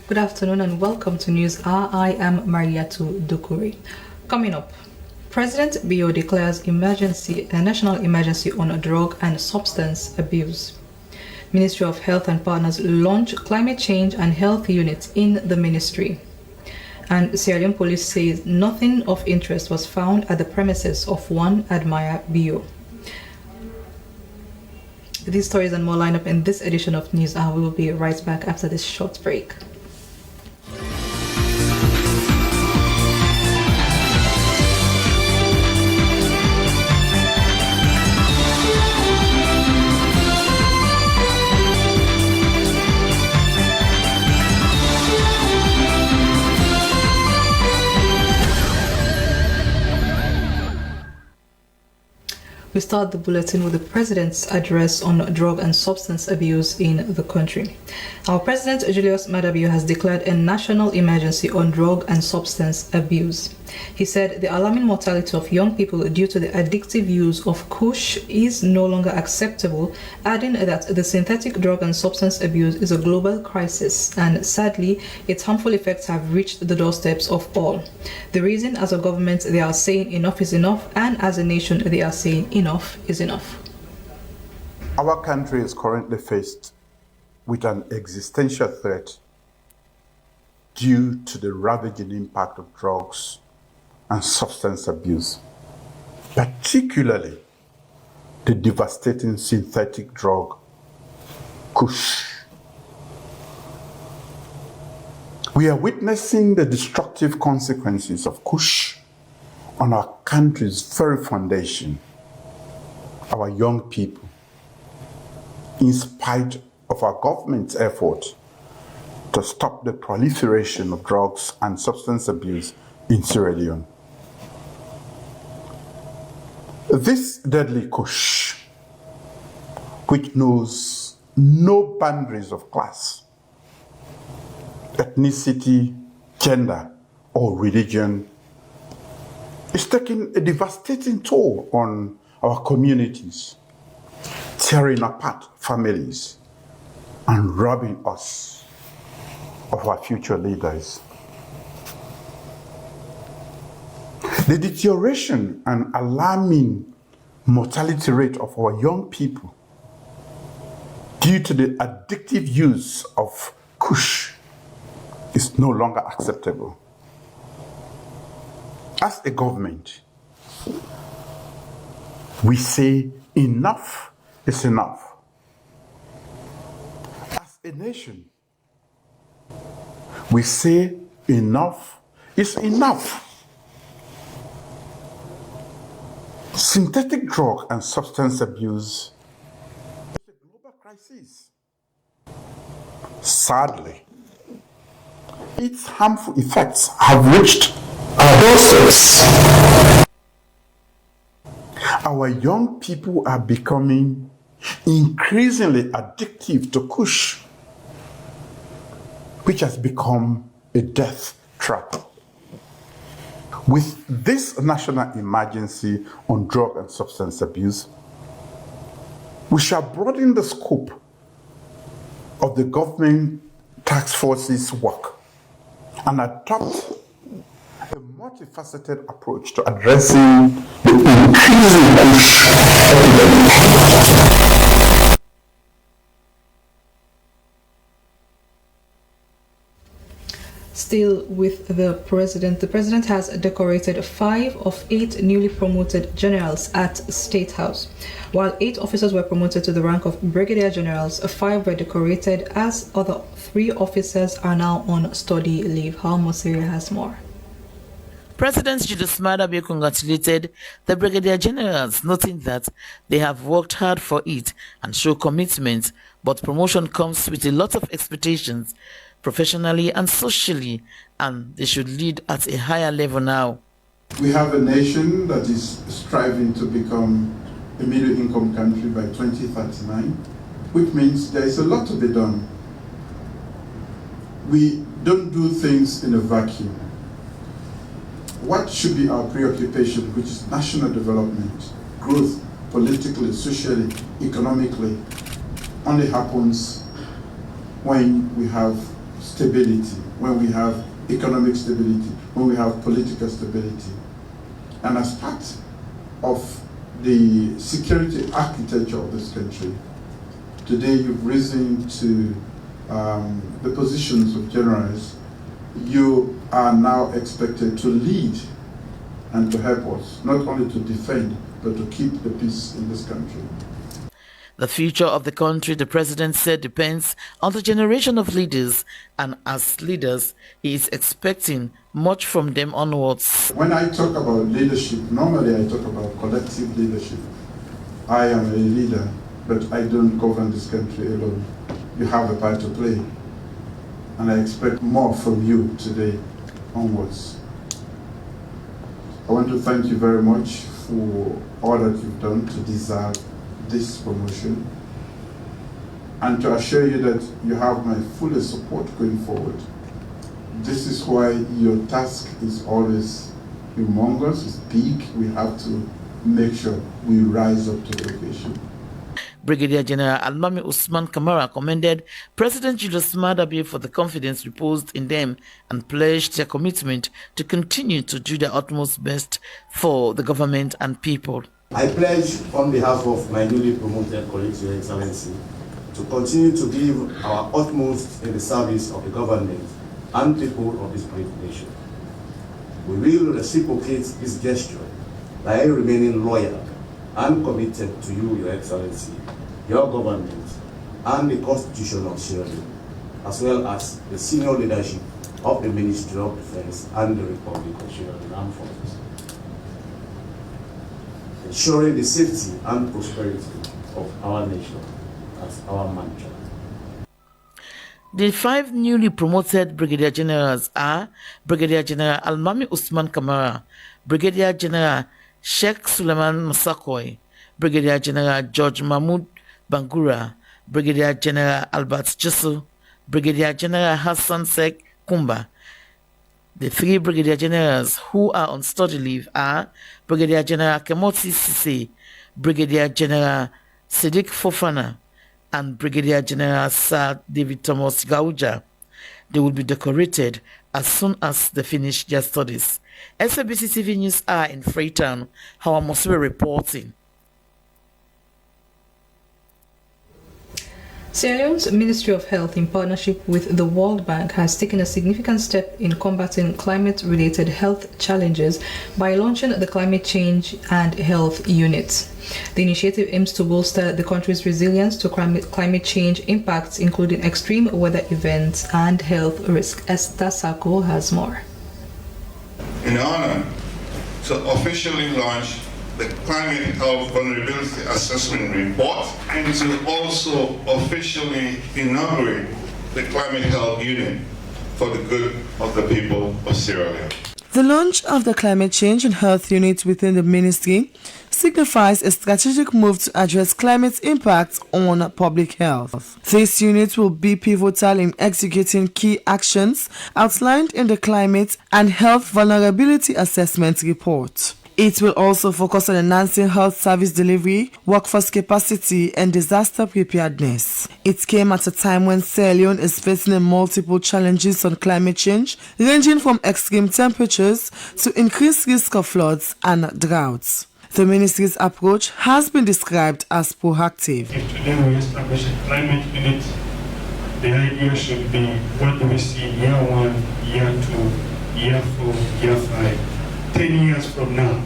Good afternoon and welcome to News Hour. I am Mariatu Dukuri. Coming up, President Bio declares a national emergency on drug and substance abuse. Ministry of Health and Partners launch climate change and health units in the ministry. And Sierra Leone police says nothing of interest was found at the premises of one Admire Bio. These stories and more line up in this edition of News Hour. We will be right back after this short break. We start the bulletin with the President's address on drug and substance abuse in the country. Our President, Julius Maada Bio, has declared a national emergency on drug and substance abuse. He said the alarming mortality of young people due to the addictive use of Kush is no longer acceptable, adding that the synthetic drug and substance abuse is a global crisis and sadly its harmful effects have reached the doorsteps of all. The reason, as a government, they are saying enough is enough, and as a nation they are saying enough is enough. Our country is currently faced with an existential threat due to the ravaging impact of drugs and substance abuse, particularly the devastating synthetic drug Kush. We are witnessing the destructive consequences of Kush on our country's very foundation, our young people, in spite of our government's effort to stop the proliferation of drugs and substance abuse in Sierra Leone. This deadly Kush, which knows no boundaries of class, ethnicity, gender, or religion, is taking a devastating toll on our communities, tearing apart families and robbing us of our future leaders. The deterioration and alarming mortality rate of our young people due to the addictive use of Kush is no longer acceptable. As a government, we say enough is enough. As a nation, we say enough is enough. Synthetic drug and substance abuse is a global crisis. Sadly, its harmful effects have reached our doorsteps. Our young people are becoming increasingly addictive to Kush, which has become a death trap. With this national emergency on drug and substance abuse, we shall broaden the scope of the government task force's work and adopt a multifaceted approach to addressing the increasing Kush epidemic. Still with the President has decorated 5 of 8 newly promoted generals at State House. While 8 officers were promoted to the rank of brigadier generals, 5 were decorated, as other 3 officers are now on study leave. How Mosiria has more. President Julius Maada Bio congratulated the brigadier generals, noting that they have worked hard for it and show commitment, but promotion comes with a lot of expectations, professionally and socially, and they should lead at a higher level now. We have a nation that is striving to become a middle-income country by 2039, which means there is a lot to be done. We don't do things in a vacuum. What should be our preoccupation, which is national development, growth, politically, socially, economically, only happens when we have stability, when we have economic stability, when we have political stability. And as part of the security architecture of this country, today you've risen to the positions of generals. You are now expected to lead and to help us, not only to defend, but to keep the peace in this country. The future of the country, the president said, depends on the generation of leaders, and as leaders, he is expecting much from them onwards. When I talk about leadership, normally I talk about collective leadership. I am a leader, but I don't govern this country alone. You have a part to play, and I expect more from you today onwards. I want to thank you very much for all that you've done to deserve this promotion, and to assure you that you have my fullest support going forward. This is why your task is always humongous, it's big. We have to make sure we rise up to the occasion. Brigadier General Almami Usman Kamara commended President Julius Maada Bio for the confidence reposed in them and pledged their commitment to continue to do their utmost best for the government and people. I pledge on behalf of my newly promoted colleagues, Your Excellency, to continue to give our utmost in the service of the government and people of this great nation. We will reciprocate this gesture by remaining loyal and committed to you, Your Excellency, your government, and the Constitution of Sierra Leone, as well as the senior leadership of the Ministry of Defense and the Republic of Sierra Leone Armed Forces, ensuring the safety and prosperity of our nation as our mantra. The 5 newly promoted Brigadier Generals are Brigadier General Almami Usman Kamara, Brigadier General Sheikh Suleiman Masakoi, Brigadier General George Mahmoud Bangura, Brigadier General Albert Jusu, Brigadier General Hassan Sek Kumba. The 3 Brigadier Generals who are on study leave are Brigadier General Kemoti Sisi, Brigadier General Siddiq Fofana, and Brigadier General Sir David Thomas Gauja. They will be decorated as soon as they finish their studies. SABC TV News are in Freetown. How must we reporting? Sierra Leone's Ministry of Health, in partnership with the World Bank, has taken a significant step in combating climate-related health challenges by launching the Climate Change and Health Unit. The initiative aims to bolster the country's resilience to climate change impacts, including extreme weather events and health risks. Esther Sako has more. In honor to officially launch the Climate Health Vulnerability Assessment Report and to also officially inaugurate the Climate Health Unit for the good of the people of Sierra Leone. The launch of the Climate Change and Health Unit within the ministry signifies a strategic move to address climate impacts on public health. This unit will be pivotal in executing key actions outlined in the Climate and Health Vulnerability Assessment Report. It will also focus on enhancing health service delivery, workforce capacity, and disaster preparedness. It came at a time when Sierra Leone is facing multiple challenges on climate change, ranging from extreme temperatures to increased risk of floods and droughts. The ministry's approach has been described as proactive. If today we establish a climate unit, the idea should be what do we see year 1, year 2, year 4, year 5. 10 years from now,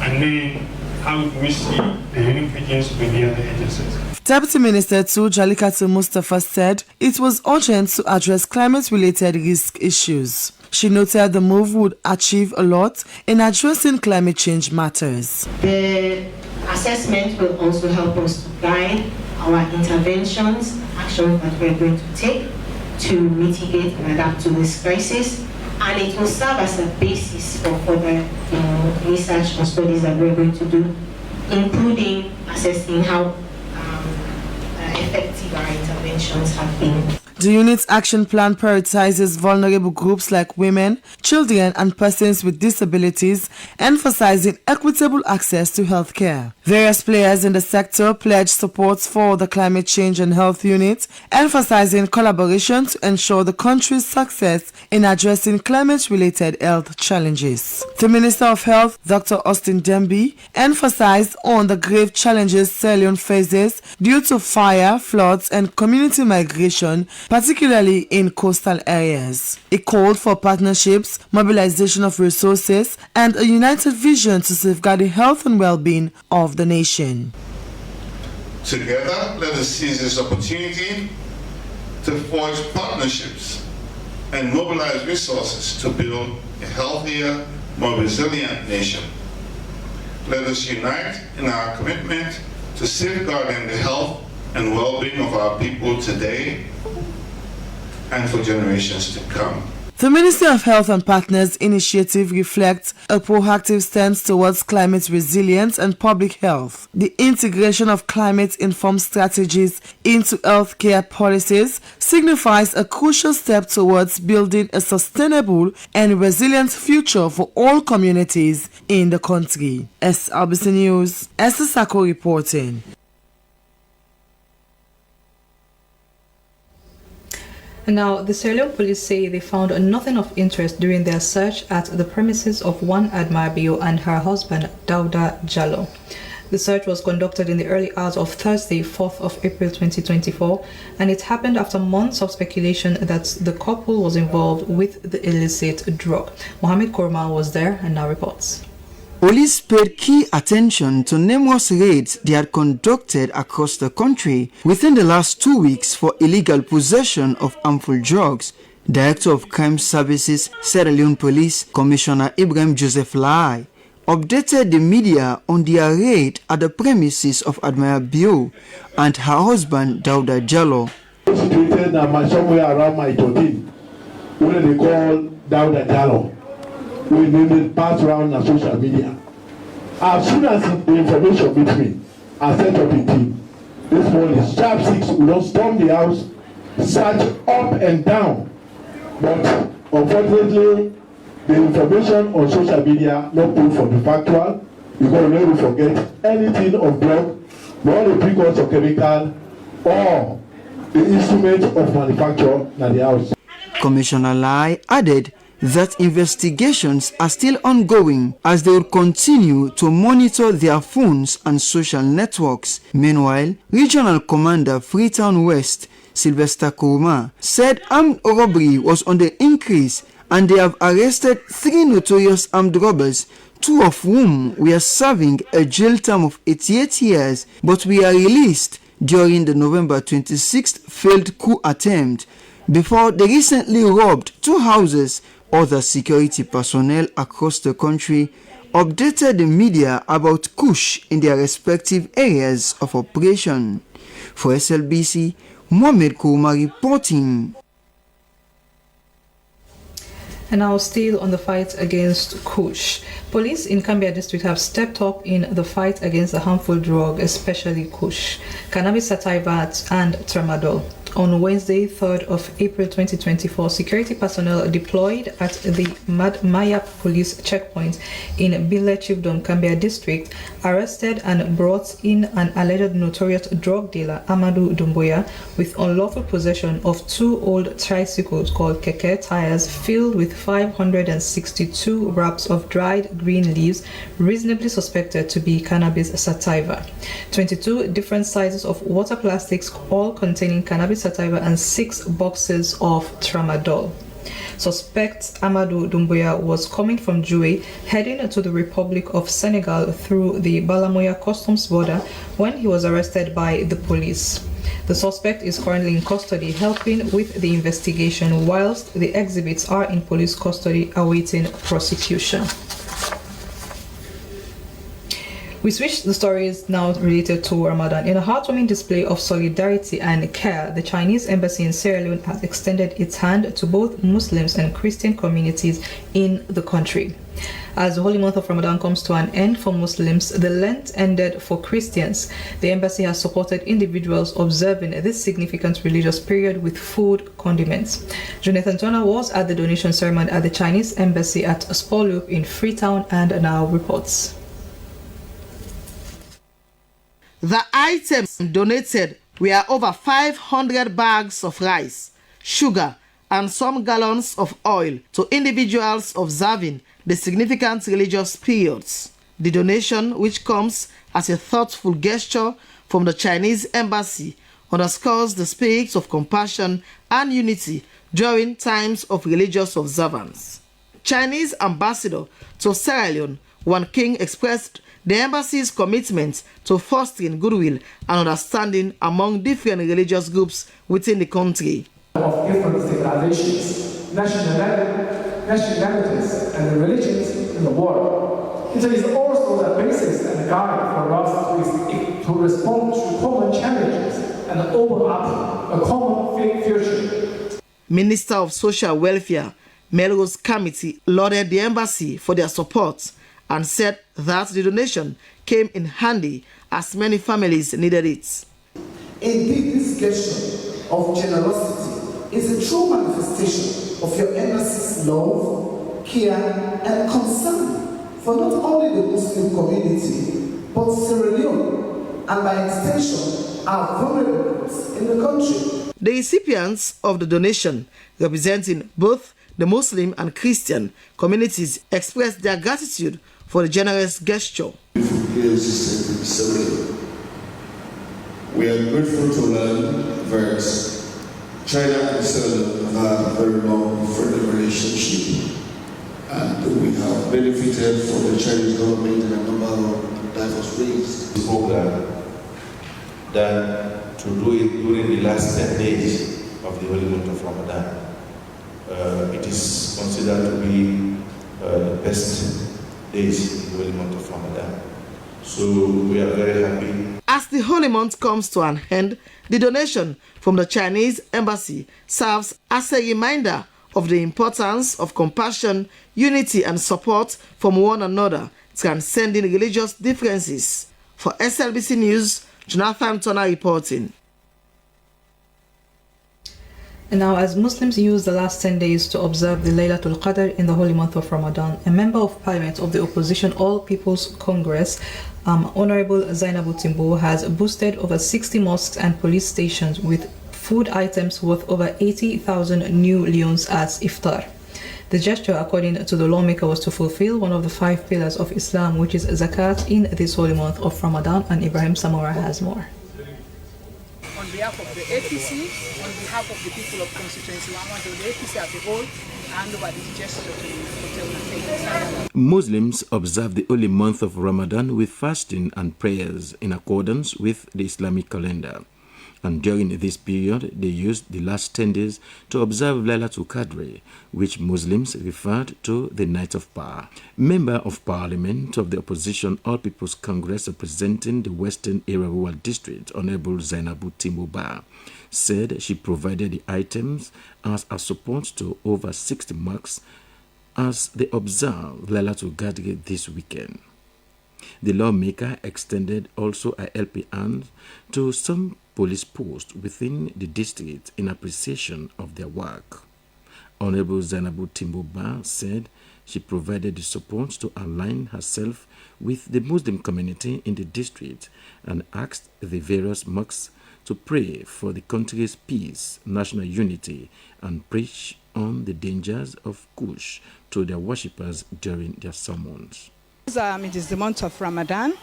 and then how do we see the linkages with the other agencies? Deputy Minister Jalikatu Mustafa said it was urgent to address climate-related risk issues. She noted the move would achieve a lot in addressing climate change matters. The assessment will also help us to guide our interventions, actions that we're going to take to mitigate and adapt to this crisis. And it will serve as a basis for further research and studies that we're going to do, including assessing how effective our interventions have been. The unit's action plan prioritizes vulnerable groups like women, children, and persons with disabilities, emphasizing equitable access to health care. Various players in the sector pledged support for the Climate Change and Health Unit, emphasizing collaboration to ensure the country's success in addressing climate-related health challenges. The Minister of Health, Dr. Austin Demby, emphasized on the grave challenges Sierra Leone faces due to fire, floods, and community migration, particularly in coastal areas. It called for partnerships, mobilization of resources, and a united vision to safeguard the health and well-being of the nation. Together, let us seize this opportunity to forge partnerships and mobilize resources to build a healthier, more resilient nation. Let us unite in our commitment to safeguarding the health and well-being of our people today and for generations to come. The Ministry of Health and Partners initiative reflects a proactive stance towards climate resilience and public health. The integration of climate-informed strategies into healthcare policies signifies a crucial step towards building a sustainable and resilient future for all communities in the country. SRBC News, Esther Sako reporting. Now, the Sierra Leone police say they found nothing of interest during their search at the premises of one Admire Bio and her husband, Dauda Jallo. The search was conducted in the early hours of Thursday, 4th of April 2024, and it happened after months of speculation that the couple was involved with the illicit drug. Mohammed Korma was there and now reports. Police paid key attention to numerous raids they had conducted across the country within the last 2 weeks for illegal possession of harmful drugs. Director of Crime Services, Sierra Leone Police, Commissioner Ibrahim Joseph Lai, updated the media on their raid at the premises of Admire Bio and her husband, Dauda Jallo. Situated somewhere around my 13, what they call Dauda Jallo. We named it pass around on social media. As soon as the information reached me, I set up a team. This morning, sharp 6, we don't storm the house, search up and down. But unfortunately, the information on social media not proof for the factual, because we never forget anything of drug, nor the precursor of chemical, or the instrument of manufacture in the house. Commissioner Lai added that investigations are still ongoing as they will continue to monitor their phones and social networks. Meanwhile, Regional Commander Freetown West, Sylvester Kouma, said armed robbery was on the increase and they have arrested 3 notorious armed robbers, 2 of whom were serving a jail term of 88 years but were released during the November 26th failed coup attempt before they recently robbed 2 houses. Other security personnel across the country updated the media about Kush in their respective areas of operation. For SLBC, Mohammed Kouma reporting. And now still on the fight against Kush. Police in Cambia district have stepped up in the fight against the harmful drug, especially Kush, cannabis sativa and tramadol. On Wednesday, 3rd of April 2024, security personnel deployed at the Mayap police checkpoint in Bile Chiefdom, Cambia district, arrested and brought in an alleged notorious drug dealer, Amadou Dumboya, with unlawful possession of 2 old tricycles called keke tires filled with 562 wraps of dried green leaves, reasonably suspected to be cannabis sativa. 22 different sizes of water plastics, all containing cannabis sativa, and 6 boxes of tramadol. Suspect Amadou Dumboya was coming from Djoue, heading to the Republic of Senegal through the Balamoya customs border when he was arrested by the police. The suspect is currently in custody, helping with the investigation, whilst the exhibits are in police custody awaiting prosecution. We switch the stories now related to Ramadan. In a heartwarming display of solidarity and care, the Chinese embassy in Sierra Leone has extended its hand to both Muslims and Christian communities in the country. As the holy month of Ramadan comes to an end for Muslims, the Lent ended for Christians. The embassy has supported individuals observing this significant religious period with food condiments. Jonathan Turner was at the donation ceremony at the Chinese embassy at Spolup in Freetown and now reports. The items donated were over 500 bags of rice, sugar, and some gallons of oil to individuals observing the significant religious periods. The donation, which comes as a thoughtful gesture from the Chinese embassy, underscores the spirit of compassion and unity during times of religious observance. Chinese ambassador to Sierra Leone, Wan King, expressed the embassy's commitment to fostering goodwill and understanding among different religious groups within the country. Of different civilizations, nationalities, and religions in the world. It is also the basis and guide for us to respond to common challenges and open up a common future. Minister of Social Welfare, Melrose Committee, lauded the embassy for their support and said that the donation came in handy as many families needed it. Indeed, this gesture of generosity is a true manifestation of your embassy's love, care, and concern for not only the Muslim community, but Sierra Leone, and by extension, our vulnerable groups in the country. The recipients of the donation, representing both the Muslim and Christian communities, expressed their gratitude for the generous gesture. We are grateful to learn that China and Sierra Leone have a very long friendly relationship, and we have benefited from the Chinese government in a number of diverse ways. This program that to do it during the last 10 days of the holy month of Ramadan. It is considered to be the best days in the holy month of Ramadan. So we are very happy. As the holy month comes to an end, the donation from the Chinese embassy serves as a reminder of the importance of compassion, unity, and support from one another, transcending religious differences. For SLBC News, Jonathan Turner reporting. And now, as Muslims use the last 10 days to observe the Laylatul Qadr in the holy month of Ramadan, a member of parliament of the opposition All People's Congress, Honorable Zainabu Timbo, has boosted over 60 mosques and police stations with food items worth over 80,000 new leons as iftar. The gesture, according to the lawmaker, was to fulfill one of the 5 pillars of Islam, which is zakat, in this holy month of Ramadan. And Ibrahim Samora has more. On behalf of the APC, on behalf of the people of constituency 112, the APC as a whole, hand over this gesture to Muslims observe the holy month of Ramadan with fasting and prayers in accordance with the Islamic calendar. And during this period, they used the last 10 days to observe Laylatul Qadr, which Muslims referred to the Night of Power. Member of Parliament of the Opposition All People's Congress representing the Western Area Rural District, Honorable Zainabu Timbo, said she provided the items as a support to over 60 mosques as they observe Laylatul Qadr this weekend. The lawmaker extended also a helping hand to some police posts within the district in appreciation of their work. Honorable Zainabu Timbo said she provided the support to align herself with the Muslim community in the district and asked the various mosques to pray for the country's peace, national unity, and preach on the dangers of Kush to their worshippers during their sermons. It is the month of Ramadan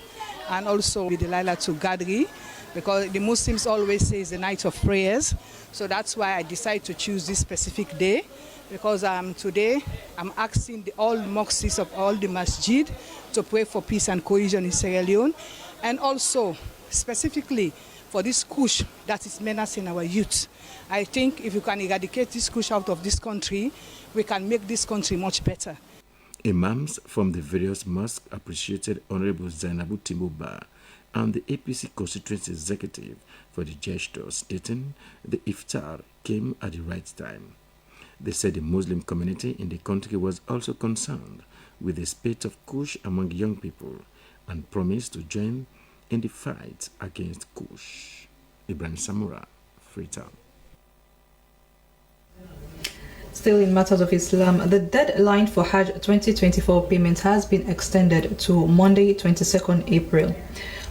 and also the Laylatul Qadr, because the Muslims always say it's the night of prayers. So that's why I decided to choose this specific day, because today I'm asking all mosques of all the masjid to pray for peace and cohesion in Sierra Leone, and also specifically for this Kush that is menacing our youth. I think if you can eradicate this Kush out of this country, we can make this country much better. Imams from the various mosques appreciated Honorable Zainabu Timuba and the APC constituency executive for the gesture, stating the iftar came at the right time. They said the Muslim community in the country was also concerned with the spate of Kush among young people and promised to join in the fight against Kush. Ibrahim Samura, Freetown. Still in matters of Islam, the deadline for Hajj 2024 payment has been extended to Monday, 22nd April.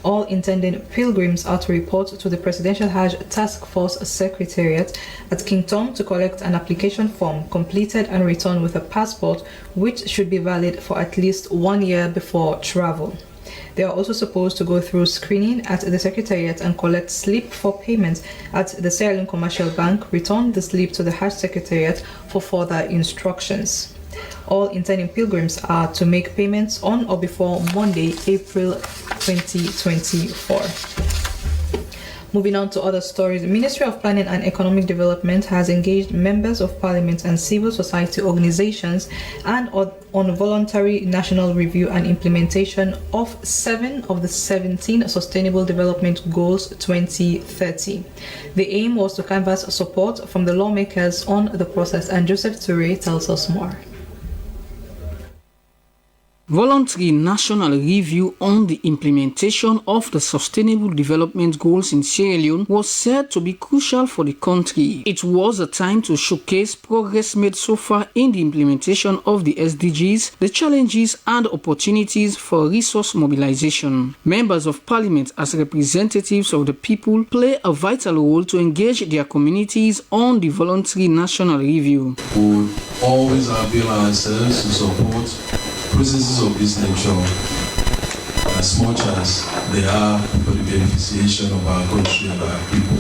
All intending pilgrims are to report to the Presidential Hajj Task Force Secretariat at King Tom to collect an application form completed and return with a passport, which should be valid for at least 1 year before travel. They are also supposed to go through screening at the Secretariat and collect slip for payment at the Sierra Leone Commercial Bank, return the slip to the Hajj Secretariat for further instructions. All intending pilgrims are to make payments on or before Monday, April 2024. Moving on to other stories, the Ministry of Planning and Economic Development has engaged members of Parliament and civil society organizations and on voluntary national review and implementation of 7 of the 17 Sustainable Development Goals 2030. The aim was to canvass support from the lawmakers on the process, and Joseph Toure tells us more. Voluntary national review on the implementation of the Sustainable Development Goals in Sierra Leone was said to be crucial for the country. It was a time to showcase progress made so far in the implementation of the SDGs, the challenges and opportunities for resource mobilization. Members of Parliament, as representatives of the people, play a vital role to engage their communities on the voluntary national review. We always avail ourselves to support processes of this nature as much as they are for the beneficiation of our country and our people.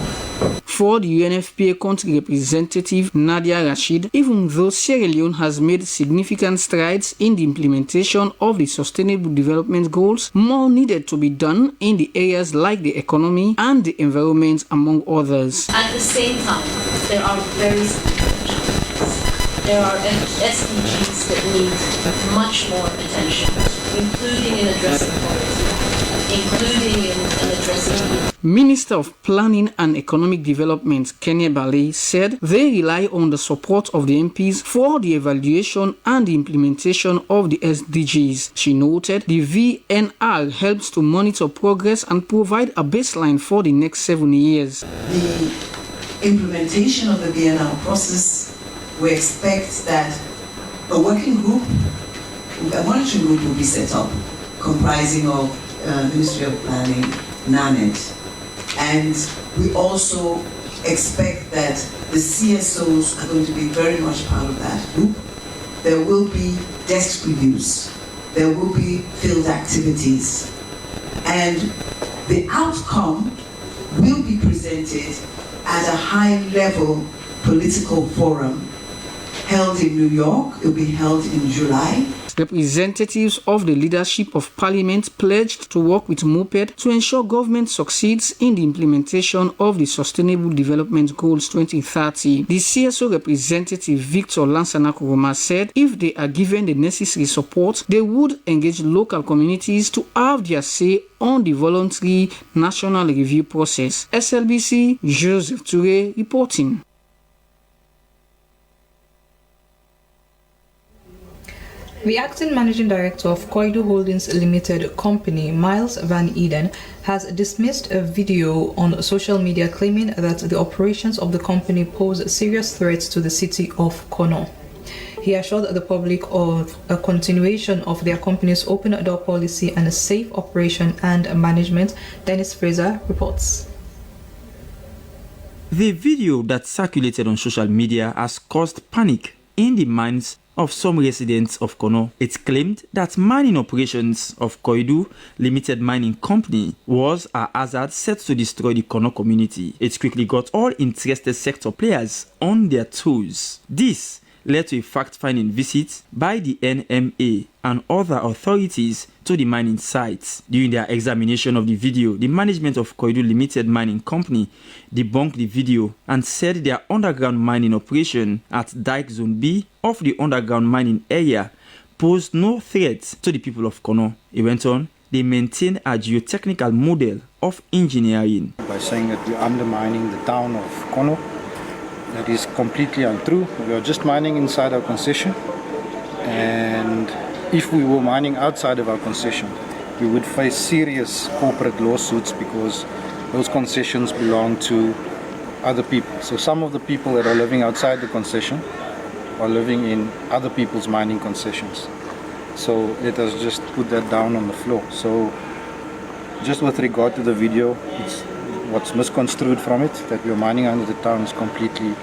For the UNFPA country representative Nadia Rashid, even though Sierra Leone has made significant strides in the implementation of the Sustainable Development Goals, more needed to be done in the areas like the economy and the environment, among others. At the same time, there are very significant challenges. There are SDGs that need much more attention, including in addressing poverty, including in addressing... Minister of Planning and Economic Development Kenya Bale said they rely on the support of the MPs for the evaluation and the implementation of the SDGs. She noted the VNR helps to monitor progress and provide a baseline for the next 7 years. The implementation of the VNR process, we expect that a working group, a monitoring group will be set up comprising of Ministry of Planning, NANET, and we also expect that the CSOs are going to be very much part of that group. There will be desk reviews, there will be field activities, and the outcome will be presented at a high-level political forum held in New York. It will be held in July. Representatives of the leadership of Parliament pledged to work with MOPED to ensure government succeeds in the implementation of the Sustainable Development Goals 2030. The CSO representative Victor Lansana-Kuruma said if they are given the necessary support, they would engage local communities to have their say on the voluntary national review process. SLBC, Joseph Toure reporting. The acting managing director of Koidu Holdings Limited Company, Miles Van Eden, has dismissed a video on social media claiming that the operations of the company pose serious threats to the city of Kono. He assured the public of a continuation of their company's open door policy and a safe operation and management. Dennis Fraser reports. The video that circulated on social media has caused panic in the minds of some residents of Kono. It claimed that mining operations of Koidu Limited Mining Company was a hazard set to destroy the Kono community. It quickly got all interested sector players on their toes. This led to a fact-finding visit by the NMA and other authorities to the mining sites. During their examination of the video, the management of Koidu Limited Mining Company debunked the video and said their underground mining operation at Dike Zone B of the underground mining area pose no threat to the people of Kono. He went on, they maintain a geotechnical model of engineering. By saying that you're undermining the town of Kono, that is completely untrue. We are just mining inside our concession, and if we were mining outside of our concession, we would face serious corporate lawsuits because those concessions belong to other people. So some of the people that are living outside the concession are living in other people's mining concessions. So let us just put that down on the floor. So just with regard to the video, it's what's misconstrued from it, that we are mining under the town, is completely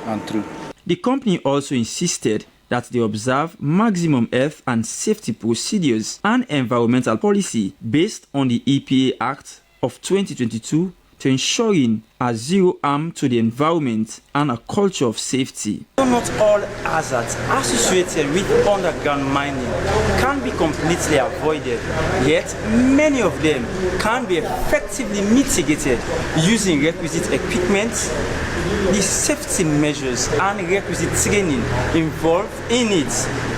untrue. The company also insisted that they observe maximum health and safety procedures and environmental policy based on the EPA Act of 2022 to ensuring a zero harm to the environment and a culture of safety. Not all hazards associated with underground mining can be completely avoided, yet many of them can be effectively mitigated using requisite equipment, the safety measures and requisite training involved in it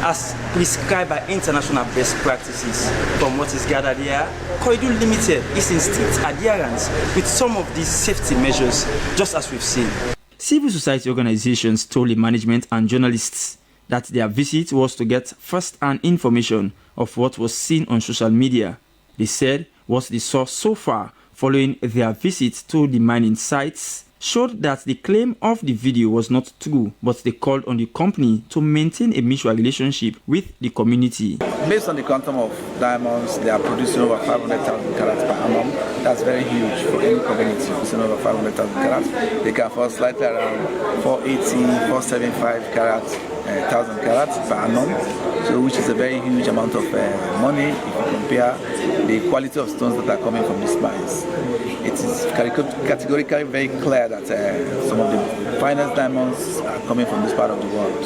as prescribed by international best practices. From what is gathered here, Koidu Limited is in strict adherence with some of these safety measures, just as we've seen. Civil society organizations told the management and journalists that their visit was to get first-hand information of what was seen on social media. They said what they saw so far following their visit to the mining sites showed that the claim of the video was not true, but they called on the company to maintain a mutual relationship with the community. Based on the quantum of diamonds, they are producing over 500,000 carats per annum. That's very huge for any community. Producing over 500,000 carats. They can fall slightly around 480, 475 carats, 1,000 carats per annum. So, which is a very huge amount of money if you compare the quality of stones that are coming from these mines. It is categorically very clear that some of the finest diamonds are coming from this part of the world.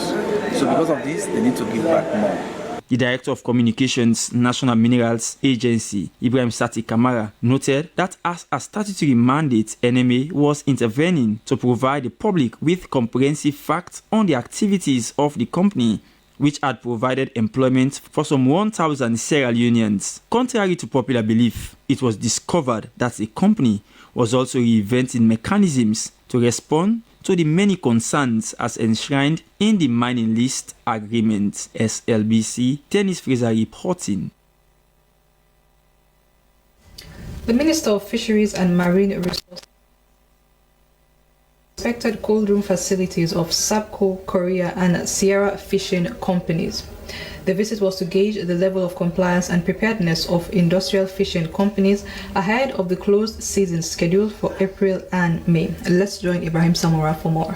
So because of this, they need to give back more. The Director of Communications, National Minerals Agency, Ibrahim Sati Kamara, noted that as a statutory mandate, NMA was intervening to provide the public with comprehensive facts on the activities of the company, which had provided employment for some 1,000 Sierra Leoneans. Contrary to popular belief, it was discovered that the company was also reinventing mechanisms to respond to the many concerns as enshrined in the mining lease agreement. SLBC, Dennis Fraser reporting. The Minister of Fisheries and Marine Resources inspected cold room facilities of Sapco, Korea and Sierra Fishing Companies. The visit was to gauge the level of compliance and preparedness of industrial fishing companies ahead of the closed season scheduled for April and May. Let's join Ibrahim Samora for more.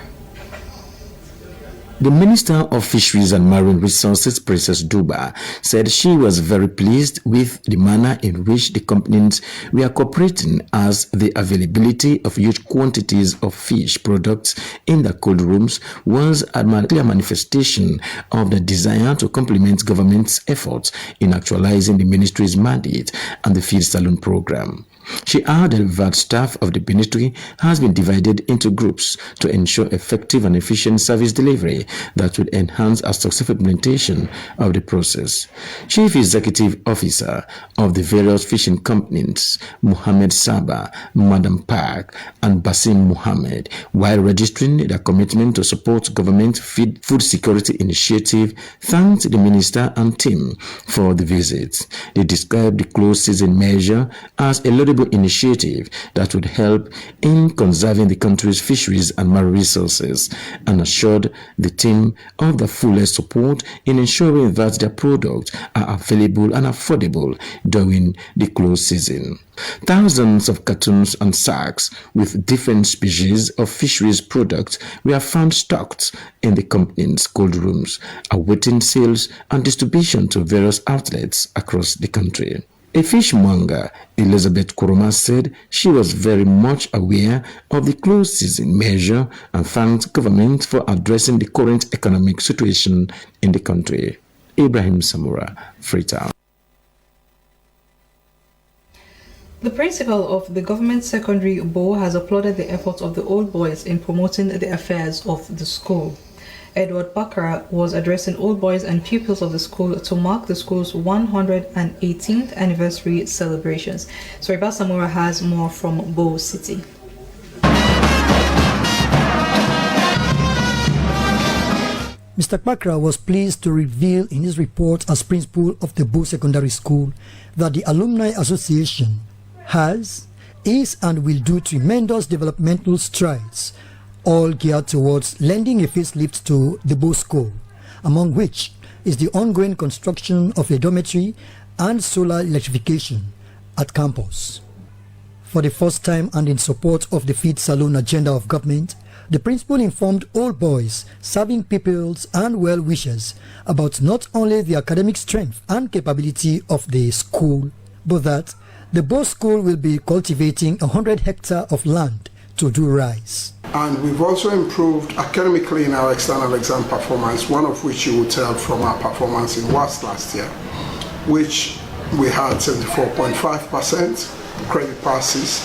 The Minister of Fisheries and Marine Resources, Princess Duba, said she was very pleased with the manner in which the companies were cooperating, as the availability of huge quantities of fish products in the cold rooms was a clear manifestation of the desire to complement government's efforts in actualizing the ministry's mandate and the feed saloon program. She added that staff of the ministry has been divided into groups to ensure effective and efficient service delivery that would enhance a successful implementation of the process. Chief Executive Officer of the various fishing companies, Mohammed Saba, Madam Park, and Basim Mohammed, while registering their commitment to support government food security initiative, thanked the minister and team for the visit. They described the closed season measure as a laudable initiative that would help in conserving the country's fisheries and marine resources, and assured the team of the fullest support in ensuring that their products are available and affordable during the closed season. Thousands of cartons and sacks with different species of fisheries products were found stocked in the company's cold rooms, awaiting sales and distribution to various outlets across the country. A fishmonger, Elizabeth Kuruma, said she was very much aware of the closed season measure and thanked government for addressing the current economic situation in the country. Ibrahim Samura, Freetown. The principal of the government secondary board has applauded the efforts of the old boys in promoting the affairs of the school. Edward Bakara, was addressing all boys and pupils of the school to mark the school's 118th anniversary celebrations. Soriba Samura has more from Bo City. Mr. Bakra was pleased to reveal in his report as principal of the Bo Secondary School that the Alumni Association is and will do tremendous developmental strides, all geared towards lending a facelift to the Bo School, among which is the ongoing construction of a dormitory and solar electrification at campus. For the first time and in support of the Feed Salon agenda of government, the principal informed all boys, serving pupils and well-wishers about not only the academic strength and capability of the school, but that the Bo School will be cultivating 100 hectares of land to do rice. And we've also improved academically in our external exam performance, one of which you will tell from our performance in WAS last year, which we had 74.5% credit passes.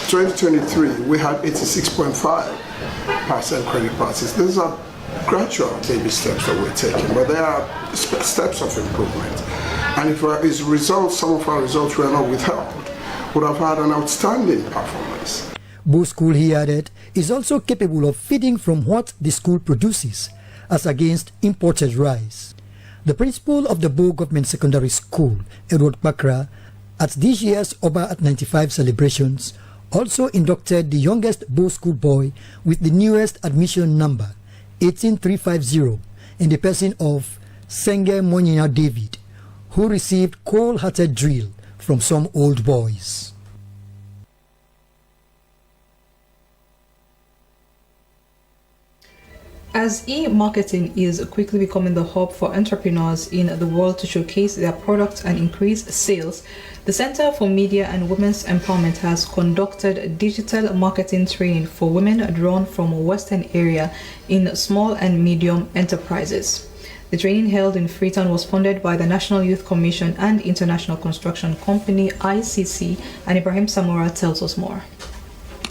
2023, we had 86.5% credit passes. These are gradual baby steps that we're taking, but they are steps of improvement. And if as results, some of our results were not withheld, would have had an outstanding performance. Bo School, he added, is also capable of feeding from what the school produces, as against imported rice. The principal of the Bo Government Secondary School, Edward Bakra, at this year's Oba at 95 celebrations, also inducted the youngest Bo School boy with the newest admission number, 18350, in the person of Senge Monyina David, who received cold-hearted drill from some old boys. As e-marketing is quickly becoming the hub for entrepreneurs in the world to showcase their products and increase sales, the Center for Media and Women's Empowerment has conducted digital marketing training for women drawn from Western area in small and medium enterprises. The training held in Freetown was funded by the National Youth Commission and International Construction Company ICC, and Ibrahim Samura tells us more.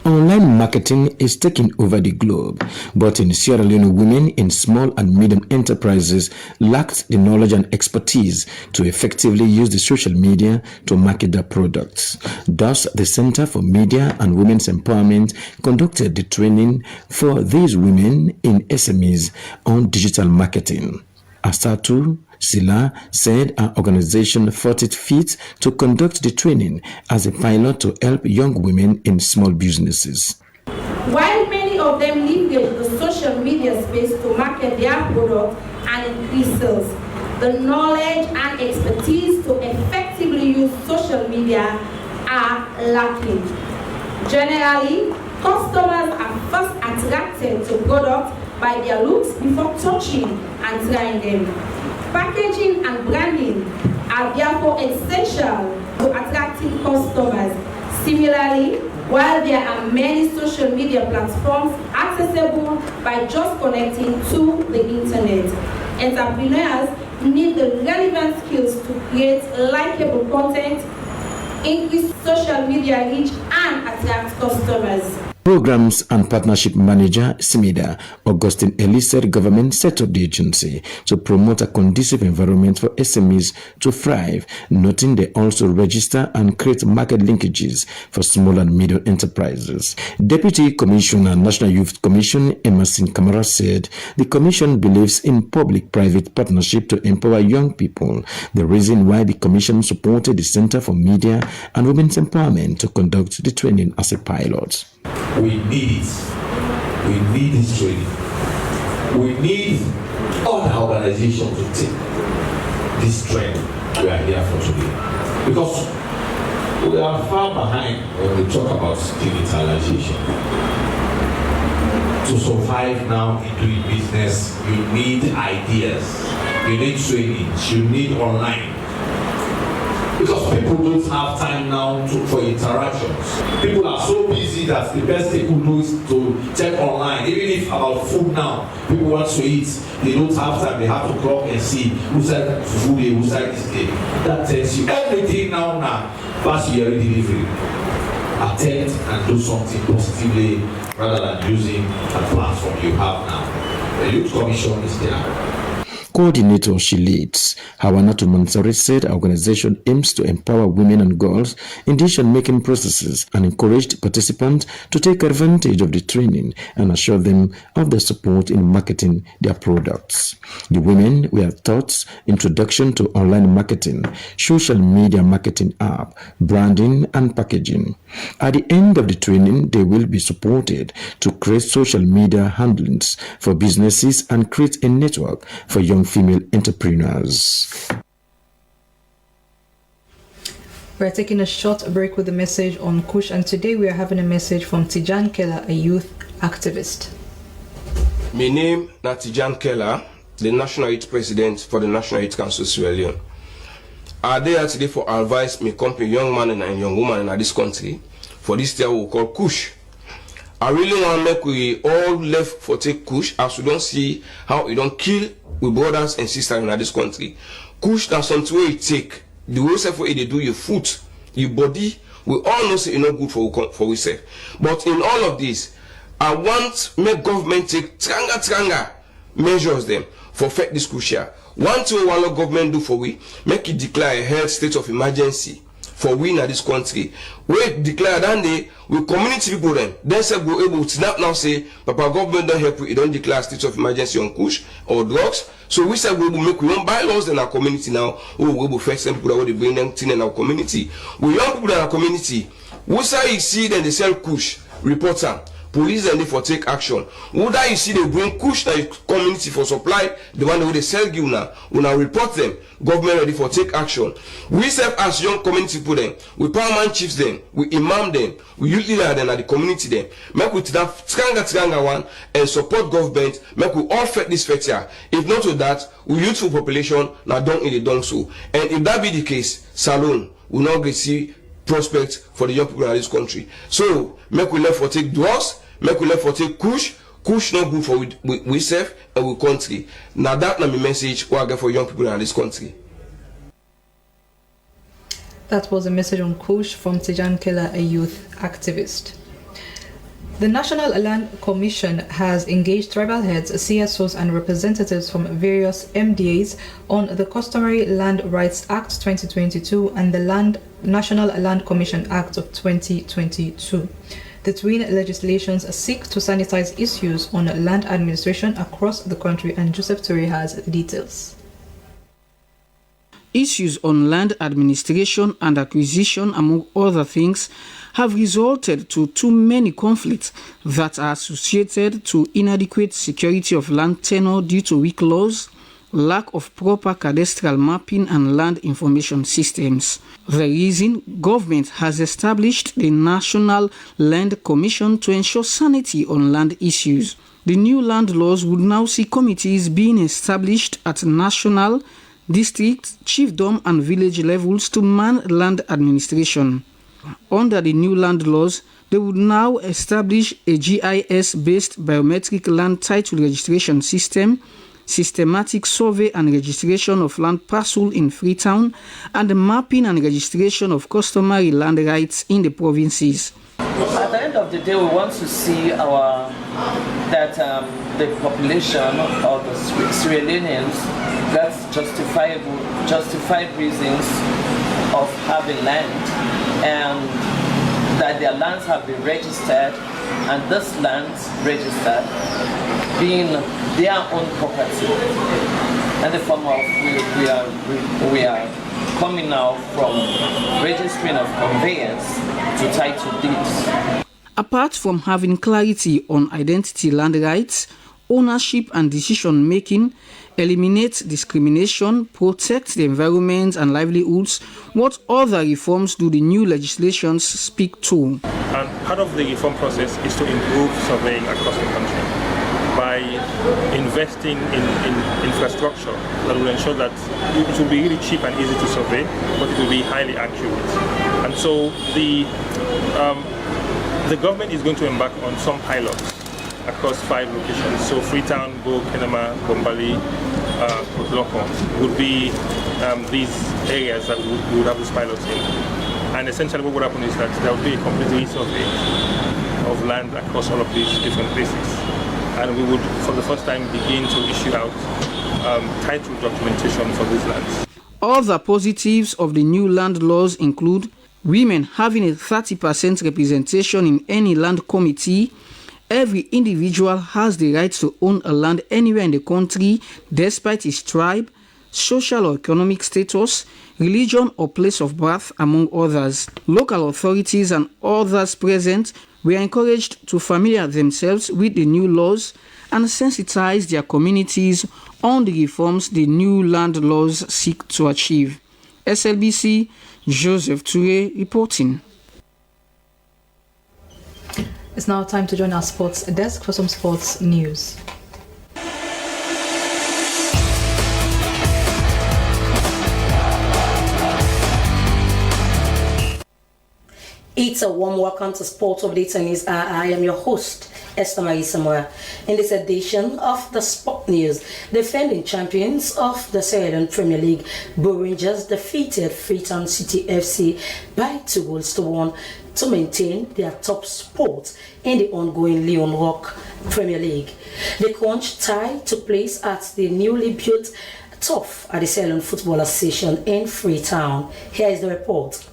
Online marketing is taking over the globe, but in Sierra Leone, women in small and medium enterprises lacked the knowledge and expertise to effectively use the social media to market their products. Thus, the Center for Media and Women's Empowerment conducted the training for these women in SMEs on digital marketing. Asatu Sila said our organization thought it fit to conduct the training as a pilot to help young women in small businesses. While many of them leverage the social media space to market their product and increase sales, the knowledge and expertise to effectively use social media are lacking. Generally, customers are first attracted to products by their looks before touching and trying them. Packaging and branding are therefore essential to attracting customers. Similarly, while there are many social media platforms accessible by just connecting to the internet, entrepreneurs need the relevant skills to create likable content, increase social media reach, and attract customers. Programs and Partnership Manager, SMIDA, Augustine Ellis said government set up the agency to promote a conducive environment for SMEs to thrive, noting they also register and create market linkages for small and medium enterprises. Deputy Commissioner, National Youth Commission, Emerson Kamara said the Commission believes in public-private partnership to empower young people, the reason why the Commission supported the Center for Media and Women's Empowerment to conduct the training as a pilot. We need it. We need this training. We need all the organizations to take this trend we are here for today. Because we are far behind when we talk about digitalization. To survive now in doing business, you need ideas, you need trainings, you need online. Because people don't have time now for interactions. People are so busy that the best they could do is to check online. Even if about food now, people want to eat, they don't have time, they have to clock and see who said food day, who said this day. That tells you everything now, fast yearly delivery. Attend and do something positively rather than using a platform you have now. The Youth Commission is there. Coordinator she leads, Hawanatu Mansari, said our organization aims to empower women and girls in decision-making processes and encouraged participants to take advantage of the training and assure them of the support in marketing their products. The women were taught introduction to online marketing, social media marketing app, branding and packaging. At the end of the training, they will be supported to create social media handles for businesses and create a network for young female entrepreneurs. We're taking a short break with a message on Kush, and today we are having a message from Tijan Keller, a youth activist. My name is Tijan Keller, the National Youth President for the National Youth Council Sierra Leone. I there today for advice my company young man and young woman in this country for this year we call Kush. I really want to make we all left for take Kush as we don't see how it don't kill with brothers and sisters in this country. Kush that's something where you take the way for it they do your foot, your body. We all know say it's not good for ourselves. But in all of this, I want make government take tranga measures them for affect this Kush here. One thing one government do for we make it declare a health state of emergency for we in this country. We declare that day we community people then say go able to snap now say Papa government don't help we don't declare state of emergency on Kush or drugs. So we say we will make we own bylaws in our community now. We will first send people that will bring them thing in our community. We young people in our community. We say you see then they sell Kush, report them. Police and they for take action. Would you see they bring Kush to the community for supply, the one who they sell you now, we now report them, government ready for take action. We serve as young community people them, we paramount chiefs them, we imam them, we youth leader them at the community them. Make we that tranga one and support government, make we all fight this fight here. If not to that, we youthful population now don't in the done so. And if that be the case, Salon will not receive prospects for the young people in this country. So make we left for take drugs, make we left for take Kush not good for we self and we country. Now that na my message what I get for young people in this country. That was a message on Kush from Tijan Keller, a youth activist. The National Land Commission has engaged tribal heads, CSOs and representatives from various MDAs on the Customary Land Rights Act 2022 and the National Land Commission Act of 2022. The twin legislations seek to sanitize issues on land administration across the country, and Joseph Ture has the details. Issues on land administration and acquisition, among other things, have resulted to too many conflicts that are associated to inadequate security of land tenure due to weak laws, lack of proper cadastral mapping and land information systems. The reason government has established the National Land Commission to ensure sanity on land issues. The new land laws would now see committees being established at national, district, chiefdom and village levels to man land administration. Under the new land laws, they would now establish a GIS-based biometric land title registration system, systematic survey and registration of land parcel in Freetown, and the mapping and registration of customary land rights in the provinces. At the end of the day, we want to see that the population of the Sierra Leoneans gets justified reasons of having land, and that their lands have been registered, and this lands registered being their own property. And the form of we are coming now from registering of conveyance to title deeds. Apart from having clarity on identity land rights, ownership and decision making, eliminate discrimination, protect the environment and livelihoods, what other reforms do the new legislations speak to? And part of the reform process is to improve surveying across the country by investing in infrastructure that will ensure that it will be really cheap and easy to survey, but it will be highly accurate. And so the government is going to embark on some pilots across 5 locations. So Freetown, Bo, Kenema, Bombali, Loko would be these areas that we would have these pilots in. And essentially what would happen is that there would be a complete resurvey of land across all of these different places. and we would, for the first time, begin to issue out title documentation for these lands. Other positives of the new land laws include women having a 30% representation in any land committee. Every individual has the right to own a land anywhere in the country, despite his tribe, social or economic status, religion or place of birth, among others. Local authorities and others present were encouraged to familiarize themselves with the new laws and sensitize their communities on the reforms the new land laws seek to achieve. SLBC, Joseph Toure reporting. It's now time to join our sports desk for some sports news. It's a warm welcome to Sports Updates and News. I am your host, Esther Marie Samoa. In this edition of the Sport News, defending champions of the Sierra Leone Premier League, Bo Rangers defeated Freetown City FC by 2-1 to maintain their top spot in the ongoing Leon Rock Premier League. The Conch tie took place at the newly built turf at the Sierra Leone Football Association in Freetown. Here is the report.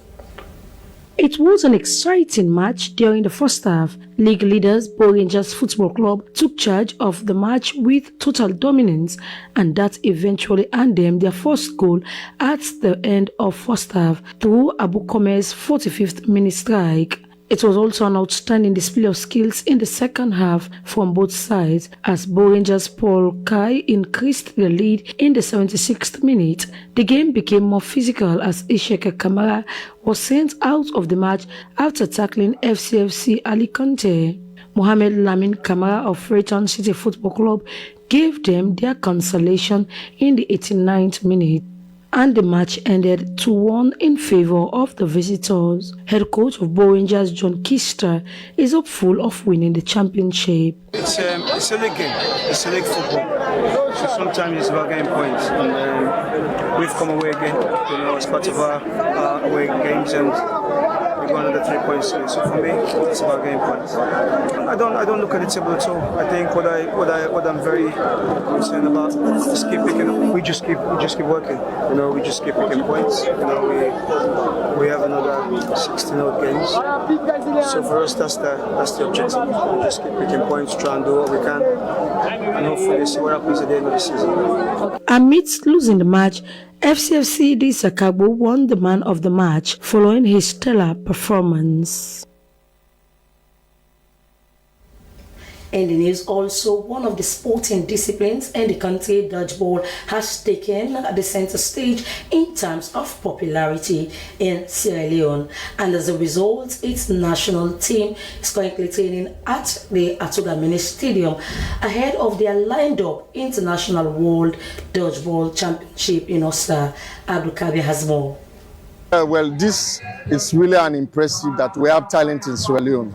It was an exciting match during the first half. League leaders Bo Rangers Football Club took charge of the match with total dominance, and that eventually earned them their first goal at the end of first half through Abu Kome's 45th minute strike. It was also an outstanding display of skills in the second half from both sides as Bo Rangers' Paul Kai increased the lead in the 76th minute. The game became more physical as Isheka Kamara was sent out of the match after tackling FCFC Ali Conte. Mohamed Lamin Kamara of Freetown City Football Club gave them their consolation in the 89th minute, and the match ended 2-1 in favor of the visitors. Head coach of Bo Rangers, John Kister, is hopeful of winning the championship. It's a league game. It's a league football. So sometimes it's about getting points. And we've come away again, as part of our away games, and we got another 3 points. So for me, it's about getting points. I don't look at the table at all. I think what I'm very concerned about is keep picking. We just keep working. We just keep picking points. We have another 16 odd games. So for us, that's the objective. We just keep picking points, try and do what we can, and hopefully see what happens at the end of the season. Amidst losing the match, FCFC D Sakabo won the man of the match following his stellar performance. In the news also, one of the sporting disciplines in the country, dodgeball, has taken the center stage in terms of popularity in Sierra Leone, and as a result, its national team is currently training at the Atuga Mini Stadium ahead of their lined-up International World Dodgeball Championship in Oscar. Abdul Kabir has more. Well, this is really an impressive that we have talent in Sierra Leone.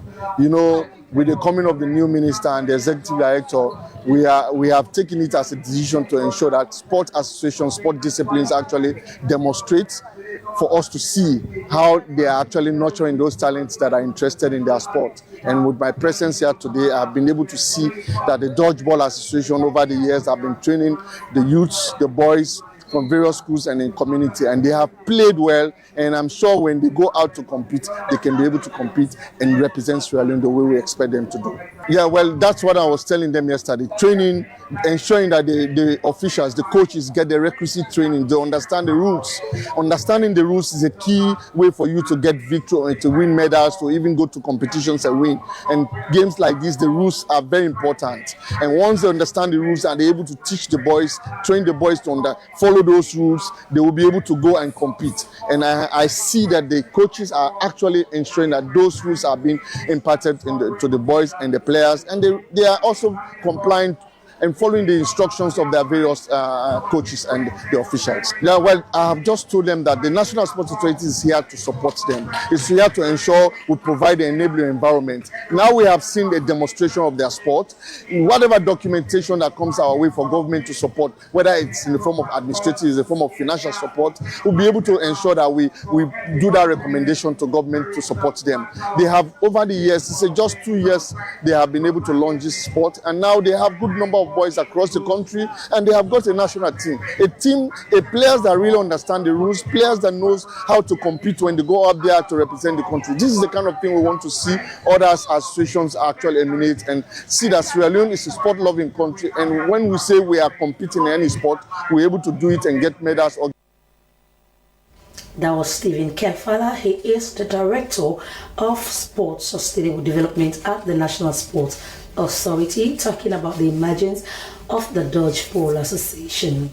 With the coming of the new minister and the executive director, we have taken it as a decision to ensure that sport associations, sport disciplines actually demonstrate for us to see how they are actually nurturing those talents that are interested in their sport. And with my presence here today, I've been able to see that the Dodgeball Association over the years have been training the youths, the boys, from various schools and in community, and they have played well, and I'm sure when they go out to compete, they can be able to compete and represent Sierra Leone the way we expect them to do. Yeah, well, that's what I was telling them yesterday. Training, ensuring that the officials, the coaches get the requisite training, they understand the rules. Understanding the rules is a key way for you to get victory, to win medals, to even go to competitions and win. And games like this, the rules are very important. And once they understand the rules and they're able to teach the boys, train the boys to follow those rules, they will be able to go and compete. And I see that the coaches are actually ensuring that those rules are being imparted to the boys and the players, and they are also compliant and following the instructions of their various coaches and the officials. Yeah, well, I have just told them that the National Sports Authority is here to support them. It's here to ensure we provide an enabling environment. Now we have seen a demonstration of their sport. Whatever documentation that comes our way for government to support, whether it's in the form of administrative, in the form of financial support, we'll be able to ensure that we do that recommendation to government to support them. They have, over the years, it's just 2 years, they have been able to launch this sport, and now they have good number of boys across the country, and they have got a national team, players that really understand the rules, players that knows how to compete when they go out there to represent the country. This is the kind of thing we want to see other associations actually emanate and see that Sierra Leone is a sport-loving country, and when we say we are competing in any sport, we're able to do it and get medals. That was Stephen Kefala. He is the Director of Sports Sustainable Development at the National Sports Authority, talking about the emergence of the Dodgeball Association.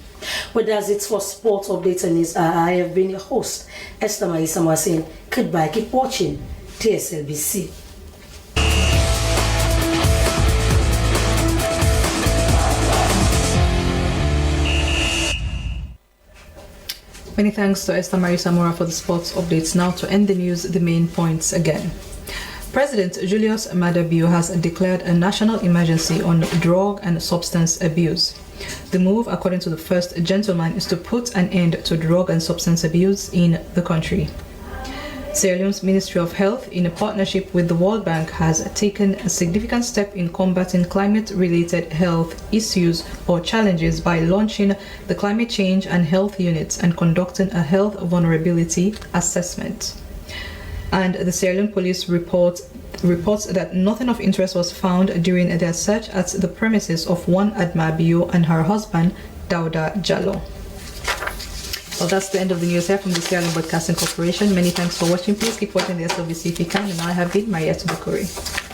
Well, that's it for Sports Updates and News. I have been your host, Esther Maisama, saying goodbye. Keep watching TSLBC. Many thanks to Esther Marie Samora for the sports updates. Now to end the news, the main points again. President Julius Maada Bio has declared a national emergency on drug and substance abuse. The move, according to the first gentleman, is to put an end to drug and substance abuse in the country. Sierra Leone's Ministry of Health, in a partnership with the World Bank, has taken a significant step in combating climate-related health issues or challenges by launching the Climate Change and Health Units and conducting a health vulnerability assessment. And the Sierra Leone Police reports that nothing of interest was found during their search at the premises of one Adma Bio and her husband, Dauda Jallo. Well, that's the end of the news here from the Sierra Leone Broadcasting Corporation. Many thanks for watching. Please keep watching the SLBC if you can. And I have been Mariette Bukuri.